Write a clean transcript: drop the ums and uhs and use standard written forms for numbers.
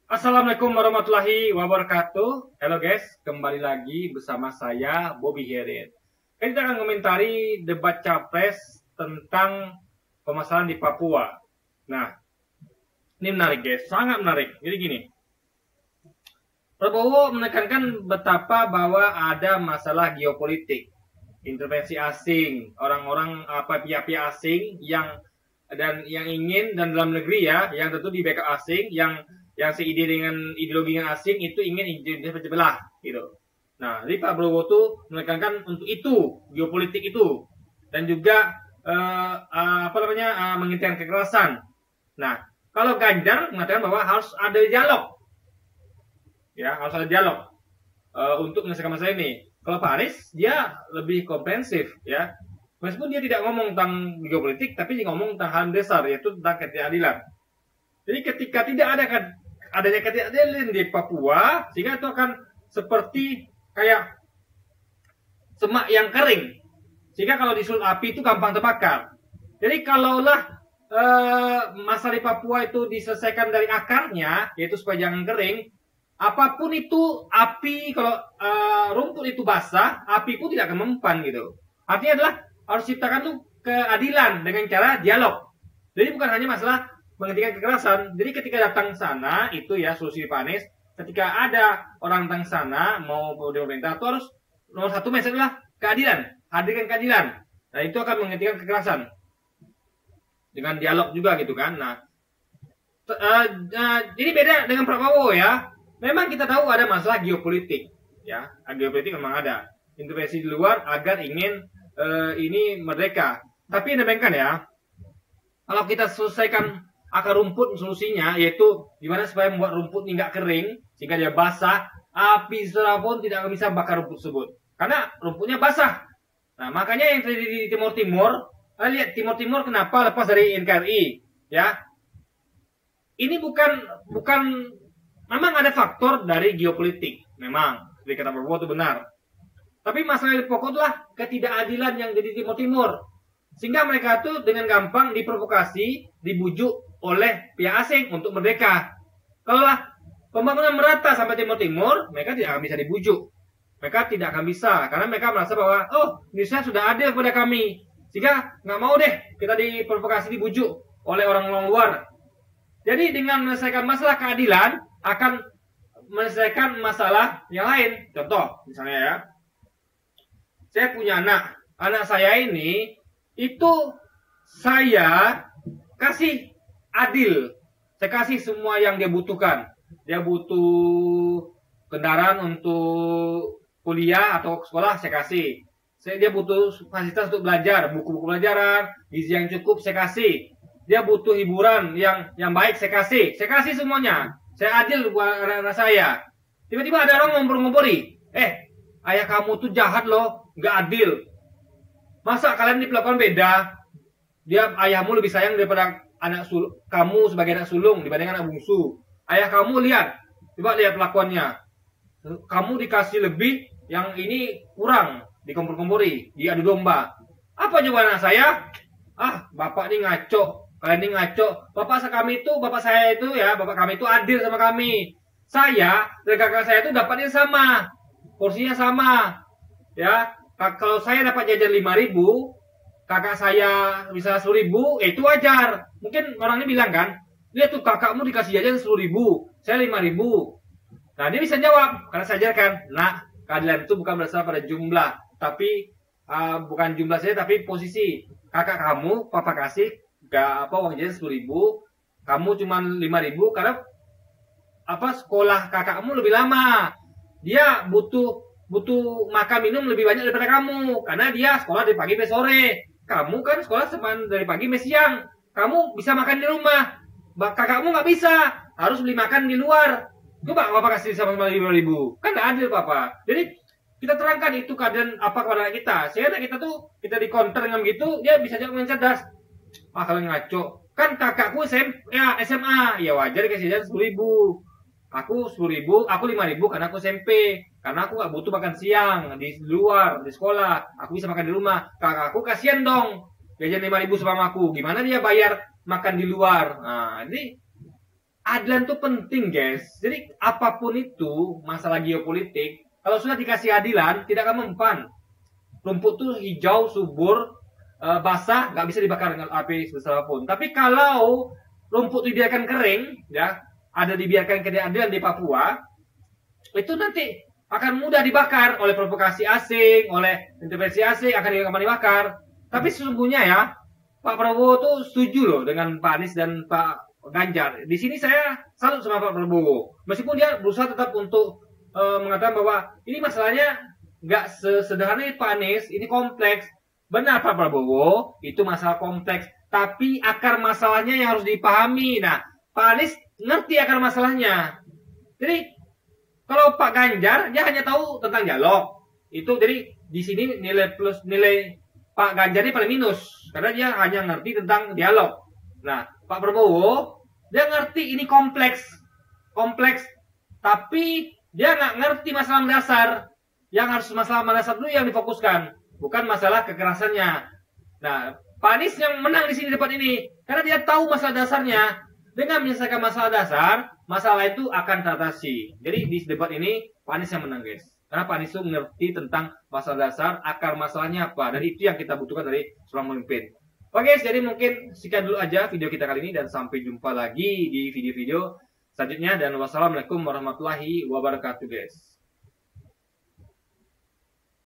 Assalamualaikum warahmatullahi wabarakatuh. Halo guys, kembali lagi bersama saya Bobby Herin. Kita akan komentari debat capres tentang permasalahan di Papua. Nah, ini menarik guys, sangat menarik. Jadi gini, Prabowo menekankan betapa bahwa ada masalah geopolitik, intervensi asing, orang-orang pihak-pihak asing yang ingin dan dalam negeri ya, yang tentu di backup asing, yang seide dengan ideologi yang asing itu ingin Indonesia belah gitu. Nah, jadi Pak Prabowo tuh menekankan untuk itu, geopolitik itu, dan juga menghentikan kekerasan. Nah, kalau Ganjar mengatakan bahwa harus ada dialog, ya harus ada dialog untuk menyelesaikan masalah ini. Kalau Pak Anies dia lebih komprehensif, ya. Meskipun dia tidak ngomong tentang geopolitik, tapi dia ngomong tentang hal dasar, yaitu tentang ketidakadilan. Jadi ketika tidak adanya ketidakadilan di Papua, sehingga itu akan seperti kayak semak yang kering. Sehingga kalau disulut api itu gampang terbakar. Jadi kalaulah masalah di Papua itu diselesaikan dari akarnya, yaitu supaya jangan kering, apapun itu api, kalau rumput itu basah, api pun tidak akan mempan gitu. Artinya adalah harus ciptakan tuh keadilan dengan cara dialog. Jadi bukan hanya masalah menghentikan kekerasan. Jadi ketika datang sana itu ya solusi Pak Anies. Ketika ada orang datang sana mau pemerintah itu harus nomor satu message adalah keadilan, hadirkan keadilan. Nah itu akan menghentikan kekerasan dengan dialog juga gitu kan. Nah ini beda dengan Prabowo ya. Memang kita tahu ada masalah geopolitik ya. Geopolitik memang ada intervensi di luar agar ingin ini merdeka. Tapi bayangkan ya, kalau kita selesaikan akar rumput, solusinya yaitu gimana supaya membuat rumput ini nggak kering sehingga dia basah, api pun tidak akan bisa bakar rumput tersebut karena rumputnya basah. Nah makanya yang terjadi di Timur Timur, lihat Timur Timur kenapa lepas dari NKRI ya? Ini bukan memang ada faktor dari geopolitik, memang seperti kata Prabowo itu benar. Tapi masalah yang pokok adalah ketidakadilan yang jadi Timur Timur. Sehingga mereka tuh dengan gampang diprovokasi, dibujuk oleh pihak asing untuk merdeka. Kalau pembangunan merata sampai Timur Timur, mereka tidak akan bisa dibujuk. Mereka tidak akan bisa, karena mereka merasa bahwa, oh, Indonesia sudah adil kepada kami. Sehingga nggak mau deh kita diprovokasi, dibujuk oleh orang-orang luar. Jadi dengan menyelesaikan masalah keadilan, akan menyelesaikan masalah yang lain. Contoh, misalnya ya, saya punya anak saya ini itu saya kasih adil, saya kasih semua yang dia butuhkan. Dia butuh kendaraan untuk kuliah atau sekolah, saya kasih. Dia butuh fasilitas untuk belajar, buku-buku pelajaran, gizi yang cukup, saya kasih. Dia butuh hiburan yang baik, saya kasih. Saya kasih semuanya. Saya adil buat anak-anak saya. Tiba-tiba ada orang ngompor-ngompori, ayah kamu tuh jahat loh, nggak adil. Masa kalian diperlakukan beda? Dia ayahmu lebih sayang daripada kamu sebagai anak sulung dibanding anak bungsu. Ayah kamu coba lihat pelakuannya. Kamu dikasih lebih, yang ini kurang, dikompor-kompori, diadu domba. Apa jawaban anak saya? Bapak ini ngaco, kalian ini ngaco. Bapak saya itu adil sama kami. Saya dan kakak saya itu dapatnya sama, porsinya sama. Ya, kalau saya dapat jajan 5.000, kakak saya bisa 10.000, itu wajar. Mungkin orangnya bilang kan, lihat tuh kakakmu dikasih jajan 10.000, saya 5.000. Nah dia bisa jawab, karena saya ajarkan, keadilan itu bukan berdasarkan pada jumlah, tapi bukan jumlah saja, tapi posisi. Kakak kamu, papa kasih uang jajan 10.000, kamu cuma 5.000 karena sekolah kakakmu lebih lama. Dia butuh makan minum lebih banyak daripada kamu karena dia sekolah dari pagi sampai sore. Kamu kan sekolah dari pagi sampai siang. Kamu bisa makan di rumah. Kakakmu nggak bisa, harus beli makan di luar. Coba papa kasih sama 5.000, kan nggak adil papa. Jadi kita terangkan itu keadaan apa kepada kita. Sehingga kita tuh kita dikonter dengan begitu, dia bisa jawab dengan cerdas. Kalian ngaco. Kan kakakku SMA, ya wajar dikasih jajan 10.000. Aku 10.000, aku 5.000 karena aku SMP. Karena aku nggak butuh makan siang di luar, di sekolah. Aku bisa makan di rumah. Kakakku kasihan dong, jajan 5.000 sama aku. Gimana dia bayar makan di luar? Nah, ini keadilan tuh penting, guys. Jadi apapun itu masalah geopolitik, kalau sudah dikasih adilan, tidak akan mempan. Rumput tuh hijau, subur, basah, nggak bisa dibakar dengan api sebesar apapun. Tapi kalau rumput dibiarkan kering, ya, ada dibiarkan keadilan di Papua, itu nanti akan mudah dibakar oleh provokasi asing, oleh intervensi asing, akan dibakar. Tapi sesungguhnya ya, Pak Prabowo tuh setuju loh dengan Pak Anies dan Pak Ganjar. Di sini saya salut sama Pak Prabowo. Meskipun dia berusaha tetap untuk mengatakan bahwa ini masalahnya nggak sesederhana Pak Anies, ini kompleks. Benar Pak Prabowo, itu masalah kompleks. Tapi akar masalahnya yang harus dipahami. Nah, Pak Anies ngerti akar masalahnya. Jadi kalau Pak Ganjar, dia hanya tahu tentang dialog. Itu jadi di sini nilai Pak Ganjar ini paling minus. Karena dia hanya ngerti tentang dialog. Nah, Pak Prabowo, dia ngerti ini kompleks. Kompleks. Tapi dia nggak ngerti masalah mendasar. Yang harus masalah mendasar dulu yang difokuskan. Bukan masalah kekerasannya. Nah, Pak Anies yang menang di sini debat ini. Karena dia tahu masalah dasarnya. Dengan menyelesaikan masalah dasar, masalah itu akan teratasi. Jadi di debat ini, Pak Anies yang menang, guys. Karena Pak Anies itu mengerti tentang masalah dasar, akar masalahnya apa. Dan itu yang kita butuhkan dari seorang pemimpin. Oke guys, jadi mungkin sekian dulu aja video kita kali ini. Dan sampai jumpa lagi di video-video selanjutnya. Dan wassalamualaikum warahmatullahi wabarakatuh, guys.